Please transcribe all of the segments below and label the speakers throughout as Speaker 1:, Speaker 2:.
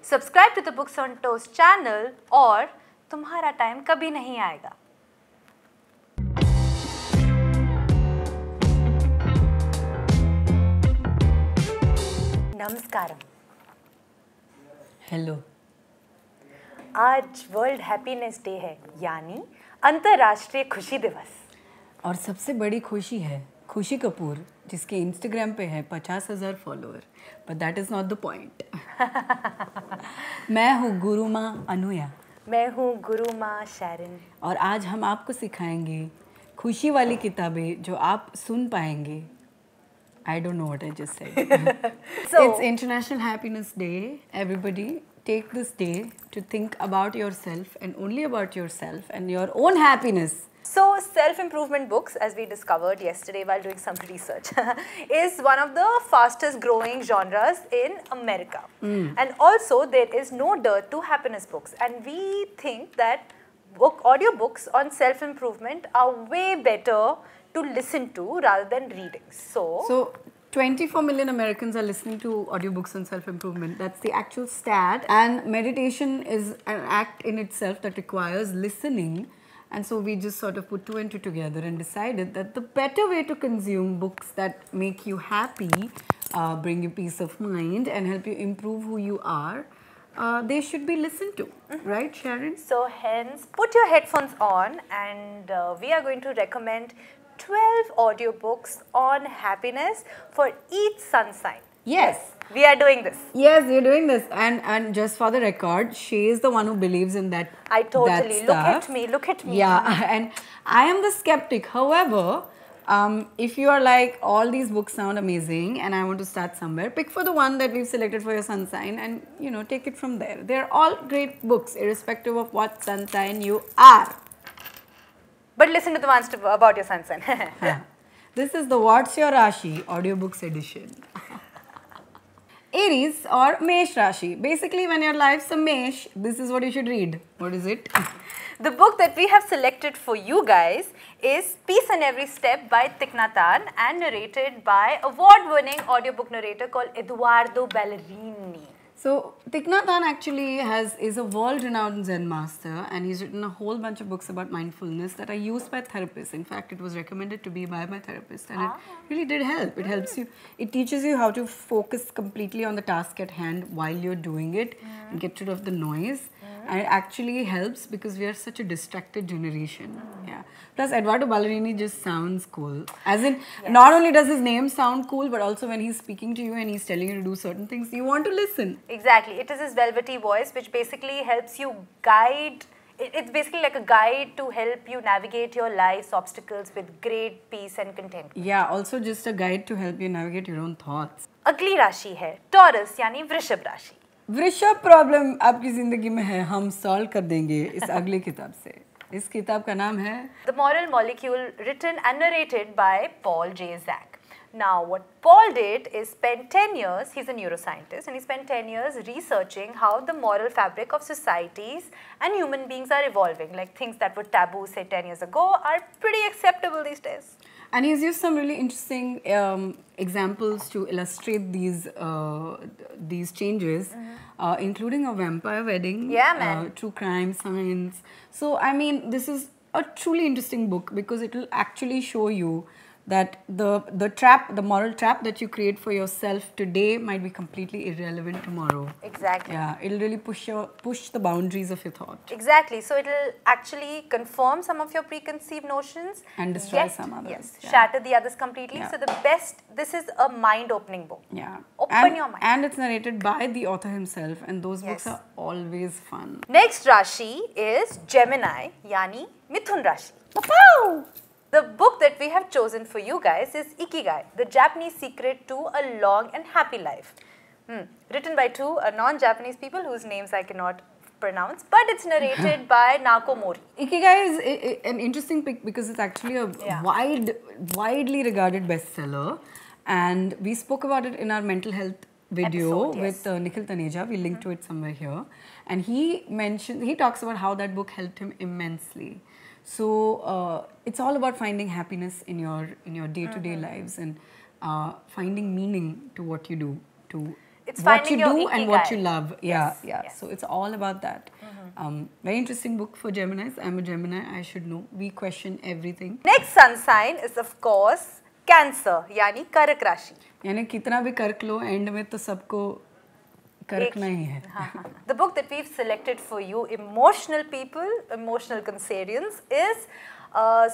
Speaker 1: Subscribe to the books on toast channel और तुम्हारा time कभी नहीं आएगा। नमस्कारम।
Speaker 2: हेलो।
Speaker 1: आज वर्ल्ड हैप्पीनेस डे है, यानी अंतर्राष्ट्रीय खुशी दिवस।
Speaker 2: और सबसे बड़ी खुशी है खुशी कपूर, जिसके इंस्टाग्राम पे है 50,000 follower, but that is not the point. मैं हूँ गुरु माँ अनुया।
Speaker 1: मैं हूँ गुरु माँ शैरिन।
Speaker 2: और आज हम आपको सिखाएंगे खुशी वाली किताबें जो आप सुन पाएंगे। I don't know what I just said. It's International Happiness Day. Everybody take this day to think about yourself and only about yourself and your own happiness.
Speaker 1: So, self-improvement books, as we discovered yesterday while doing some research, is one of the fastest growing genres in America. And also, there is no dearth to happiness books. And we think that audiobooks on self-improvement are way better to listen to rather than reading. So
Speaker 2: 24 million Americans are listening to audiobooks on self-improvement. That's the actual stat. And meditation is an act in itself that requires listening. And so we just sort of put two and two together and decided that the better way to consume books that make you happy, bring you peace of mind and help you improve who you are, they should be listened to. Right, Sharin?
Speaker 1: So hence, put your headphones on and we are going to recommend 12 audiobooks on happiness for each sun sign.
Speaker 2: Yes.
Speaker 1: We are doing this.
Speaker 2: Yes, we're doing this. And just for the record, she is the one who believes in that.
Speaker 1: I totally.
Speaker 2: That
Speaker 1: look
Speaker 2: stuff.
Speaker 1: at me. Look at me.
Speaker 2: Yeah, and I am the skeptic. However, if you are like, all these books sound amazing and I want to start somewhere, pick for the one that we've selected for your sun sign and, you know, take it from there. They're all great books, irrespective of what sun sign you are.
Speaker 1: But listen to the ones about your sun sign.
Speaker 2: This is the What's Your Rashi audiobooks edition. Aries or Mesh Rashi. Basically, when your life's a Mesh, this is what you should read. What is it?
Speaker 1: The book that we have selected for you guys is Peace in Every Step by Thich and narrated by award-winning audiobook narrator called Edoardo Ballerini.
Speaker 2: So, Thich actually is a world-renowned Zen master, and he's written a whole bunch of books about mindfulness that are used by therapists. In fact, it was recommended to be by my therapist, and it really did help. It helps you, it teaches you how to focus completely on the task at hand while you're doing it and get rid of the noise. And it actually helps because we are such a distracted generation. Yeah. Plus, Edoardo Ballerini just sounds cool. As in, not only does his name sound cool, but also when he's speaking to you and he's telling you to do certain things, you want to listen.
Speaker 1: Exactly. It is his velvety voice which basically helps you guide. It's basically like a guide to help you navigate your life's obstacles with great peace and contentment.
Speaker 2: Yeah, also just a guide to help you navigate your own thoughts.
Speaker 1: अगली राशि है Taurus यानी वृषभ राशि.
Speaker 2: वृषभ problem आपकी जिंदगी में है, हम सॉल्व कर देंगे इस अगली किताब से. इस किताब का नाम है
Speaker 1: The Moral Molecule, written and narrated by Paul J Zak. Now, what Paul did is spend 10 years, he's a neuroscientist, and he spent 10 years researching how the moral fabric of societies and human beings are evolving. Like things that were taboo, say 10 years ago, are pretty acceptable these days.
Speaker 2: And he's used some really interesting examples to illustrate these changes, including a vampire wedding, true crime, science. So, I mean, this is a truly interesting book because it will actually show you that the moral trap that you create for yourself today might be completely irrelevant tomorrow.
Speaker 1: Exactly.
Speaker 2: Yeah, it'll really push the boundaries of your thought.
Speaker 1: Exactly. So it'll actually confirm some of your preconceived notions
Speaker 2: and destroy some others.
Speaker 1: Yes, shatter the others completely. Yeah. So this is a mind-opening book.
Speaker 2: Yeah.
Speaker 1: Open your mind.
Speaker 2: And it's narrated by the author himself, and those books are always fun.
Speaker 1: Next Rashi is Gemini, yani Mithun Rashi.
Speaker 2: Wow!
Speaker 1: The book that we have chosen for you guys is Ikigai, the Japanese secret to a long and happy life. Written by two non-Japanese people whose names I cannot pronounce, but it's narrated by Naoko Mori.
Speaker 2: Ikigai is an interesting pick because it's actually a widely regarded bestseller, and we spoke about it in our mental health video with Nikhil Taneja. We linked to it somewhere here, and he talks about how that book helped him immensely. So it's all about finding happiness in your day-to-day lives and finding meaning to what you do.
Speaker 1: it's
Speaker 2: what
Speaker 1: finding
Speaker 2: you
Speaker 1: your
Speaker 2: do and
Speaker 1: Ikigai.
Speaker 2: what you love. Yeah,
Speaker 1: Yes,
Speaker 2: yeah.
Speaker 1: yes.
Speaker 2: So it's all about that. Very interesting book for Geminis. I'm a Gemini, I should know. We question everything.
Speaker 1: Next sun sign is of course Cancer, yani Karak Rashi.
Speaker 2: यानी कितना भी कर्क लो and में तो सबको करकना ही है.
Speaker 1: The book that we've selected for you, emotional people, emotional Cancerians, is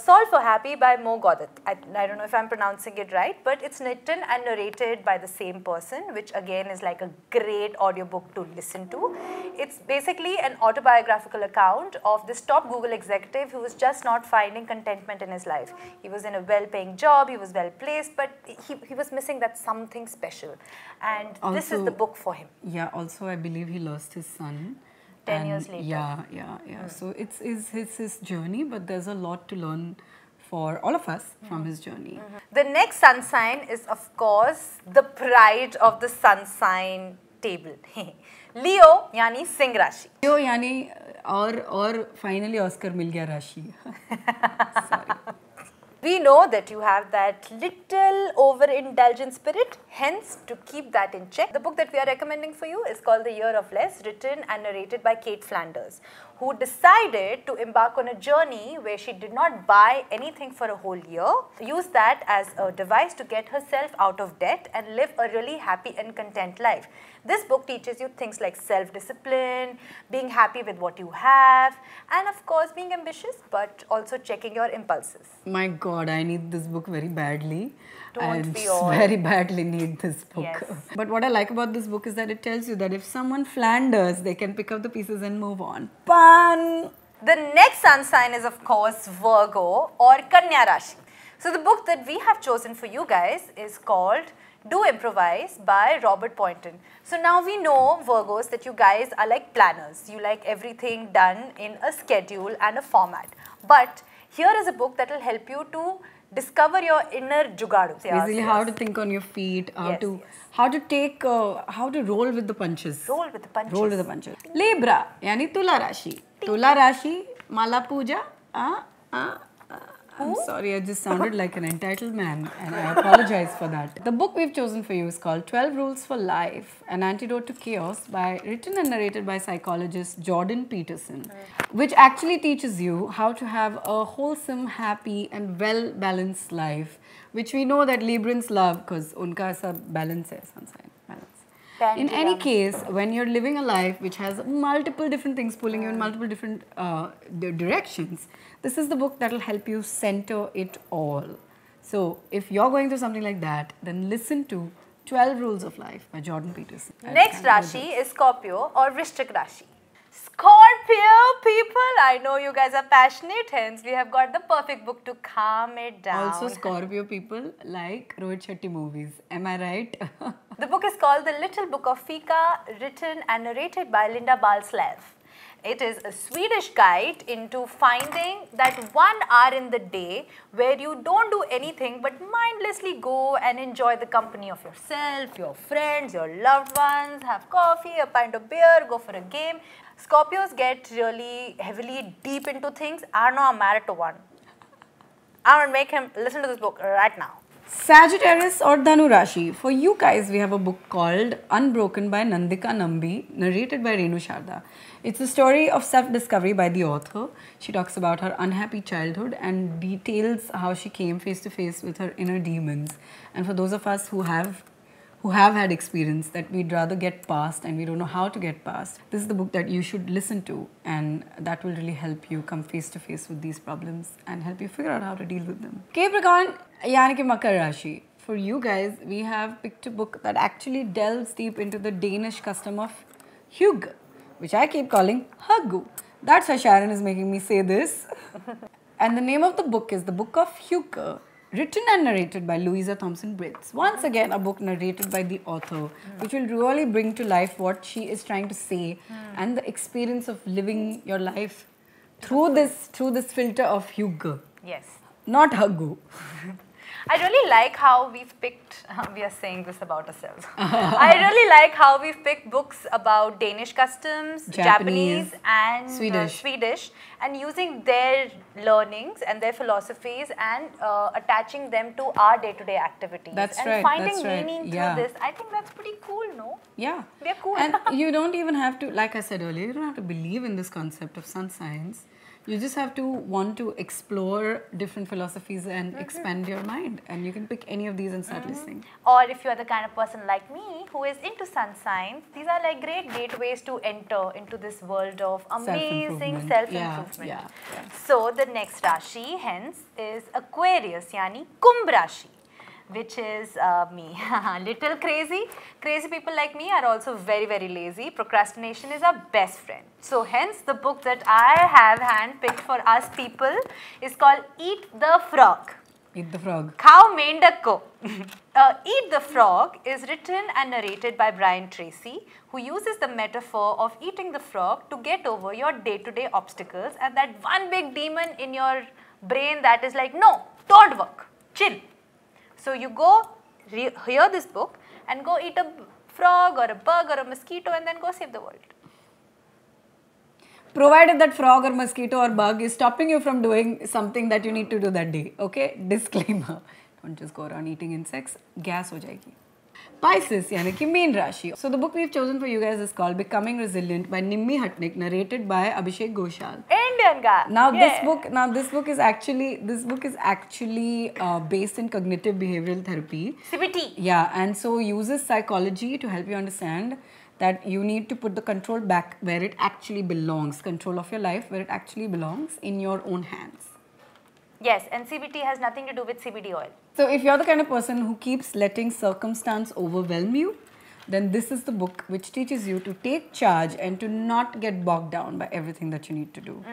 Speaker 1: Solve for Happy by Mo Gawdat. I don't know if I'm pronouncing it right, but it's written and narrated by the same person, which again is like a great audiobook to listen to. It's basically an autobiographical account of this top Google executive who was just not finding contentment in his life. He was in a well-paying job, he was well-placed, but he was missing that something special. And also, this is the book for him.
Speaker 2: Yeah, also I believe he lost his son.
Speaker 1: 10 years later.
Speaker 2: Yeah. So it's his journey, but there's a lot to learn for all of us from his journey.
Speaker 1: The next sun sign is of course the pride of the sun sign table. Leo, yani Singh Rashi.
Speaker 2: Leo यानी और finally Oscar मिल गया राशि. Sorry.
Speaker 1: We know that you have that little overindulgent spirit, hence to keep that in check. The book that we are recommending for you is called The Year of Less, written and narrated by Cait Flanders, who decided to embark on a journey where she did not buy anything for a whole year, used that as a device to get herself out of debt and live a really happy and content life. This book teaches you things like self-discipline, being happy with what you have, and of course being ambitious, but also checking your impulses.
Speaker 2: My God, I need this book very badly.
Speaker 1: Don't we all?
Speaker 2: Very badly need this book.
Speaker 1: Yes.
Speaker 2: But what I like about this book is that it tells you that if someone Flanders, they can pick up the pieces and move on. Pan!
Speaker 1: The next sun sign is of course Virgo or Kanya Rashi. So the book that we have chosen for you guys is called Do Improvise by Robert Poynton. So now we know, Virgos, that you guys are like planners. You like everything done in a schedule and a format. But here is a book that will help you to discover your inner jugadu.
Speaker 2: Basically, how to think on your feet, how to roll with the punches.
Speaker 1: Roll with the punches.
Speaker 2: Roll with the punches. Libra, yani Tula Rashi. Tula Rashi, Mala Puja. I'm sorry, I just sounded like an entitled man and I apologize for that. The book we've chosen for you is called 12 Rules for Life, An Antidote to Chaos, written and narrated by psychologist Jordan Peterson, which actually teaches you how to have a wholesome, happy and well-balanced life, which we know that Librans love because unka sab balance hai, sunshine, balance. In any case, when you're living a life which has multiple different things pulling you in multiple different directions, this is the book that will help you center it all. So, if you're going through something like that, then listen to 12 Rules of Life by Jordan Peterson.
Speaker 1: Next Rashi is Scorpio or Vrishchik Rashi. Scorpio people, I know you guys are passionate, hence we have got the perfect book to calm it down.
Speaker 2: Also Scorpio people like Rohit Shetty movies, am I right?
Speaker 1: The book is called The Little Book of Fika, written and narrated by Lynda Balslev. It is a Swedish guide into finding that 1 hour in the day where you don't do anything but mindlessly go and enjoy the company of yourself, your friends, your loved ones, have coffee, a pint of beer, go for a game. Scorpios get really heavily deep into things. I know I'm married to one. I want to make him listen to this book right now.
Speaker 2: Sagittarius or Dhanu Rashi. For you guys, we have a book called Unbroken by Nandika Nambi, narrated by Renu Sharda. It's a story of self-discovery by the author. She talks about her unhappy childhood and details how she came face to face with her inner demons. And for those of us who have had experience that we'd rather get past and we don't know how to get past, this is the book that you should listen to, and that will really help you come face to face with these problems and help you figure out how to deal with them. Capricorn, yani ki Makar Rashi. For you guys, we have picked a book that actually delves deep into the Danish custom of Hygge, which I keep calling Hygge. That's why Sharin is making me say this. And the name of the book is The Book of Hygge, written and narrated by Louisa Thomsen Brits. Once again, a book narrated by the author, which will really bring to life what she is trying to say and the experience of living your life through this filter of Hygge.
Speaker 1: Yes.
Speaker 2: Not Hygge.
Speaker 1: I really like how we've picked, we are saying this about ourselves. I really like how we've picked books about Danish customs, Japanese and Swedish, and using their learnings and their philosophies and attaching them to our day-to-day activities.
Speaker 2: That's
Speaker 1: and
Speaker 2: right.
Speaker 1: finding meaning through this. I think that's pretty cool, no?
Speaker 2: Yeah.
Speaker 1: They're cool.
Speaker 2: And you don't even have to, like I said earlier, you don't have to believe in this concept of sun signs. You just have to want to explore different philosophies and expand your mind. And you can pick any of these and start listening.
Speaker 1: Or if you are the kind of person like me who is into sun signs, these are like great gateways to enter into this world of amazing self-improvement.
Speaker 2: Yeah.
Speaker 1: So the next Rashi hence is Aquarius, yani Kumbh Rashi, which is me. Little crazy. Crazy people like me are also very, very lazy. Procrastination is our best friend. So hence the book that I have handpicked for us people is called Eat the Frog.
Speaker 2: Eat the Frog.
Speaker 1: Khao Mendako. Eat the Frog is written and narrated by Brian Tracy, who uses the metaphor of eating the frog to get over your day-to-day obstacles and that one big demon in your brain that is like, no, don't work, chill. So you go hear this book and go eat a frog or a bug or a mosquito and then go save the world.
Speaker 2: Provided that frog or mosquito or bug is stopping you from doing something that you need to do that day. Okay? Disclaimer. Don't just go around eating insects. Gas ho jayegi. Pisces, yani ki Meen Rashi. So the book we've chosen for you guys is called Becoming Resilient by Nimmi Hatnik, narrated by Abhishek Ghoshal.
Speaker 1: Indian guy.
Speaker 2: Now this book is actually based in cognitive behavioral therapy.
Speaker 1: CBT.
Speaker 2: Yeah, and so uses psychology to help you understand that you need to put the control back where it actually belongs. Control of your life where it actually belongs, in your own hands.
Speaker 1: Yes, and CBT has nothing to do with CBD oil.
Speaker 2: So if you're the kind of person who keeps letting circumstance overwhelm you, then this is the book which teaches you to take charge and to not get bogged down by everything that you need to do.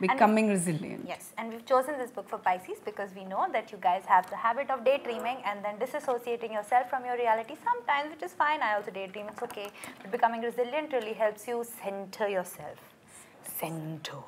Speaker 2: Becoming resilient.
Speaker 1: Yes, and we've chosen this book for Pisces because we know that you guys have the habit of daydreaming and then disassociating yourself from your reality sometimes, which is fine. I also daydream, it's okay. But becoming resilient really helps you center yourself. Center.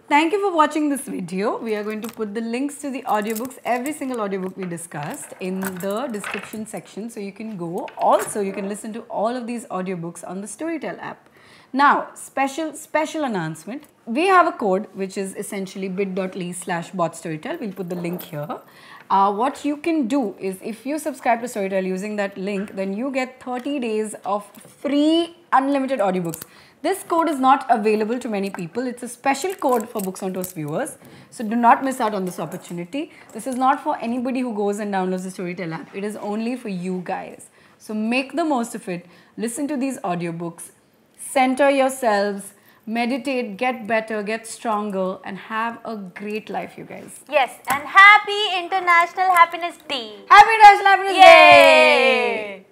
Speaker 1: Thank
Speaker 2: you for watching this video. We are going to put the links to the audiobooks, every single audiobook we discussed, in the description section, so you can go. Also, you can listen to all of these audiobooks on the Storytel app. Now, special announcement. We have a code which is essentially bit.ly/botstorytel. We'll put the link here. What you can do is, if you subscribe to Storytel using that link, then you get 30 days of free unlimited audiobooks. This code is not available to many people. It's a special code for Books on Toast viewers. So do not miss out on this opportunity. This is not for anybody who goes and downloads the Storytel app. It is only for you guys. So make the most of it. Listen to these audiobooks. Center yourselves. Meditate, get better, get stronger, and have a great life, you guys.
Speaker 1: Yes, and happy International Happiness Day.
Speaker 2: Happy International Happiness Day!